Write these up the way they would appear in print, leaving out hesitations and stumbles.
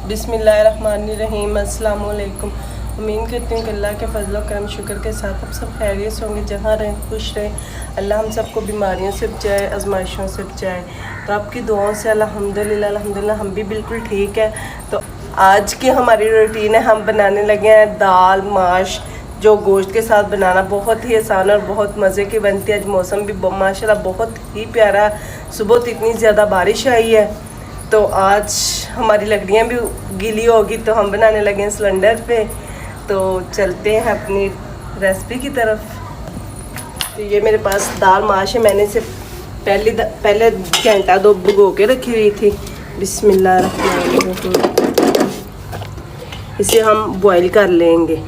बिस्मिल्लाहिर्रहमानिर्रहीम। अस्सलाम वालेकुम। उम्मीद करती हूँ कि अल्लाह के फजल और करम शुक्र के साथ आप सब खैरियत से होंगे। जहाँ रहें खुश रहें। अल्लाह हम सबको बीमारियों से बचाए, आजमाइशों से बचाए। तो आपकी दुआओं से अल्हम्दुलिल्लाह हम भी बिल्कुल ठीक है। तो आज की हमारी रूटीन है, हम बनाने लगे हैं दाल माश, जो गोश्त के साथ बनाना बहुत ही आसान और बहुत मज़े की बनती है। आज मौसम भी माशाल्लाह बहुत ही प्यारा। सुबह तो इतनी ज़्यादा बारिश आई है, तो आज हमारी लकड़ियाँ भी गीली होगी, तो हम बनाने लगे हैं सिलेंडर पे। तो चलते हैं अपनी रेसिपी की तरफ। तो ये मेरे पास दाल माश है, मैंने इसे पहले घंटा दो भिगो के रखी हुई थी। बिस्मिल्लाहिर्रहमानिर्रहीम। इसे हम बॉईल कर लेंगे।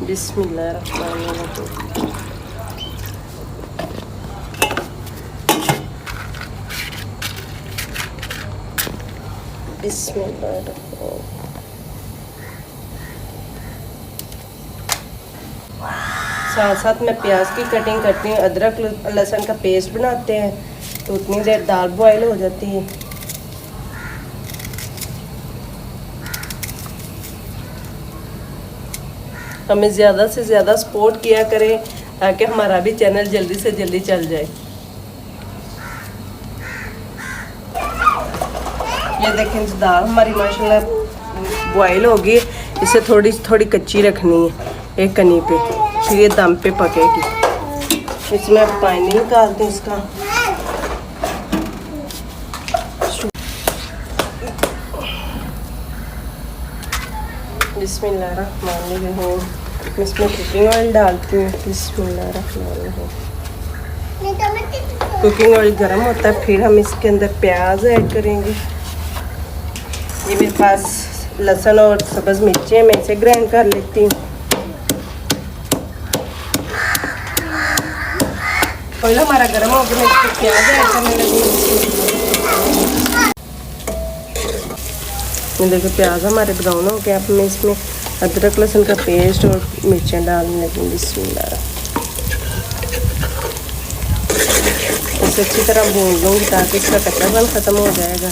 बिस्मिल्लाहिर्रहमानिर्रहीम। साथ साथ मैं प्याज की कटिंग करती हूँ। अदरक लहसुन का पेस्ट बनाते हैं, तो उतनी देर दाल बॉईल हो जाती है। हमें ज़्यादा से ज़्यादा सपोर्ट किया करें ताकि हमारा भी चैनल जल्दी से जल्दी चल जाए। ये देखें दाल हमारी माशाल्लाह बॉईल होगी। इसे थोड़ी थोड़ी कच्ची रखनी है एक कनी पे, फिर ये दम पे पकेगी। इसमें अब पानी निकालते हैं इसका। बिस्मिल्लाहिर्रहमानिर्रहीम। इसमें कुकिंग ऑयल डालती हूँ। बिस्मिल्लाहिर्रहमानिर्रहीम। कुकिंग ऑयल गर्म होता है, फिर हम इसके अंदर प्याज ऐड करेंगे। ये मेरे पास लहसुन और सब्ज़ मिर्चें, मैं इसे ग्राइंड कर लेती हूँ। ऑयल हमारा गर्म हो गया, मैं इसमें प्याज ऐड करने लगी। ये देखो प्याज हमारे ब्राउन हो गया। अब मैं इसमें अदरक लहसुन का पेस्ट और मिर्चें डालने लगी। बिस्मिल्लाह। इसे अच्छी तरह भून लूँगी ताकि इसका कच्चापन ख़त्म हो जाएगा।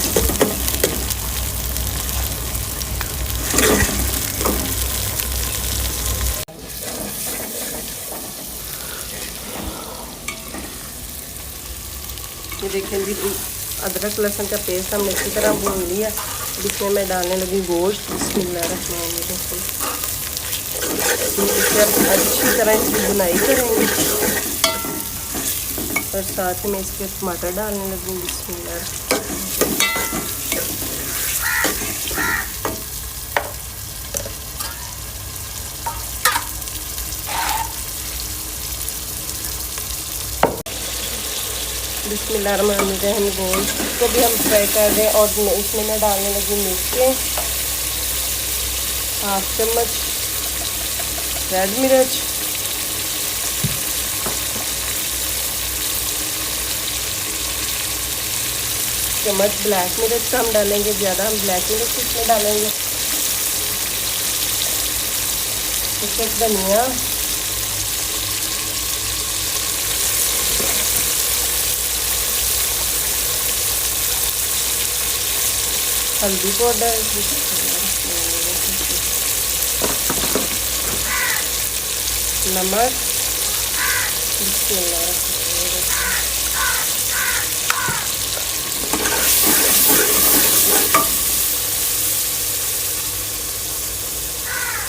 ये देखें जी, अदरक लहसुन का पेस्ट हमने अच्छी तरह भून लिया। जिसमें मैं डालने लगी गोश्त। बिस्मिल्लाहिर्रहमानिर्रहीम। इसे अब अच्छी तरह इसकी बुनाई करेंगे और साथ ही मैं इसके टमाटर डालने लगी। बिस्मिल्लाह। बिस्मिल्लाहिर्रहमानिर्रहीम। गोश्त को भी हम फ्राई कर दें और इसमें मैं डालने लगी मिर्चें, हाफ चम्मच रेड मिर्च, चम्मच ब्लैक मिर्च का हम डालेंगे, ज़्यादा हम ब्लैक मिर्च इसमें डालेंगे। इसके धनिया, हल्दी पाउडर, नमक।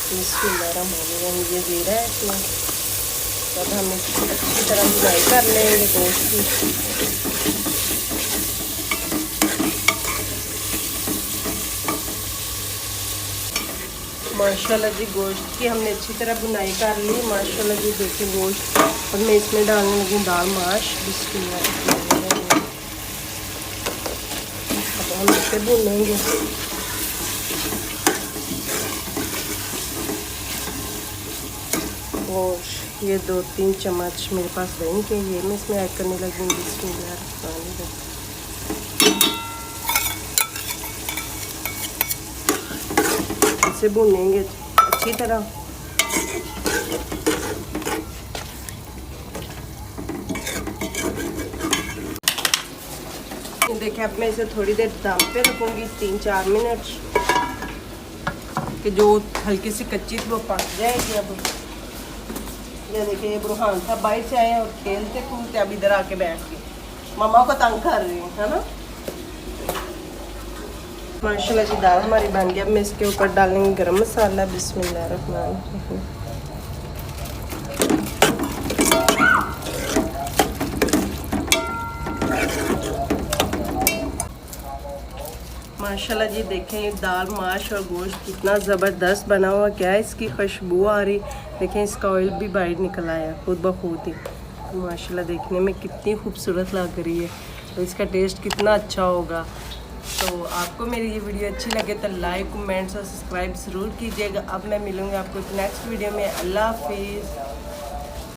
बिस्मिल्लाहिर्रहमानिर्रहीम। ये जीरा है इसमें। तब हम इसकी अच्छी तरह फ्राई कर लेंगे गोश्त की। माशाल्लाह जी, गोश्त की हमने अच्छी तरह बुनाई कर ली। माशाल्लाह जी, देखिए गोश्त। और मैं इसमें डालने लगी दाल माश। बिस्मिल्लाह। अब हम इसे भूनेंगे। और ये 2-3 चम्मच मेरे पास दही के, ये मैं इसमें ऐड करने लगी। बिस्मिल्लाह। इसे भूनेंगे अच्छी तरह। देखिए अब मैं इसे थोड़ी देर दम पे रखूँगी 3-4 मिनट कि जो हल्की सी कच्ची थी वो पक जाएगी। अब ये देखिए ये बुरहान था बाहर से आए और खेलते कूदते अब इधर आके बैठ गए, मम्मा को तंग कर रही है ना। माशाल्लाह जी दाल हमारी बन गई। अब मैं इसके ऊपर डालेंगे गरम मसाला। बिस्मिल्लाहिर्रहमानिर्रहीम। माशाल्लाह जी देखें ये दाल माश और गोश्त कितना ज़बरदस्त बना हुआ, क्या है इसकी खुशबू आ रही। देखें इसका ऑयल भी बाहर निकल आया खुद ब खुद ही। माशाल्लाह देखने में कितनी खूबसूरत लग रही है, तो इसका टेस्ट कितना अच्छा होगा। तो आपको मेरी ये वीडियो अच्छी लगे तो लाइक कमेंट्स और सब्सक्राइब ज़रूर कीजिएगा। अब मैं मिलूँगी आपको नेक्स्ट वीडियो में। अल्लाह हाफिज़।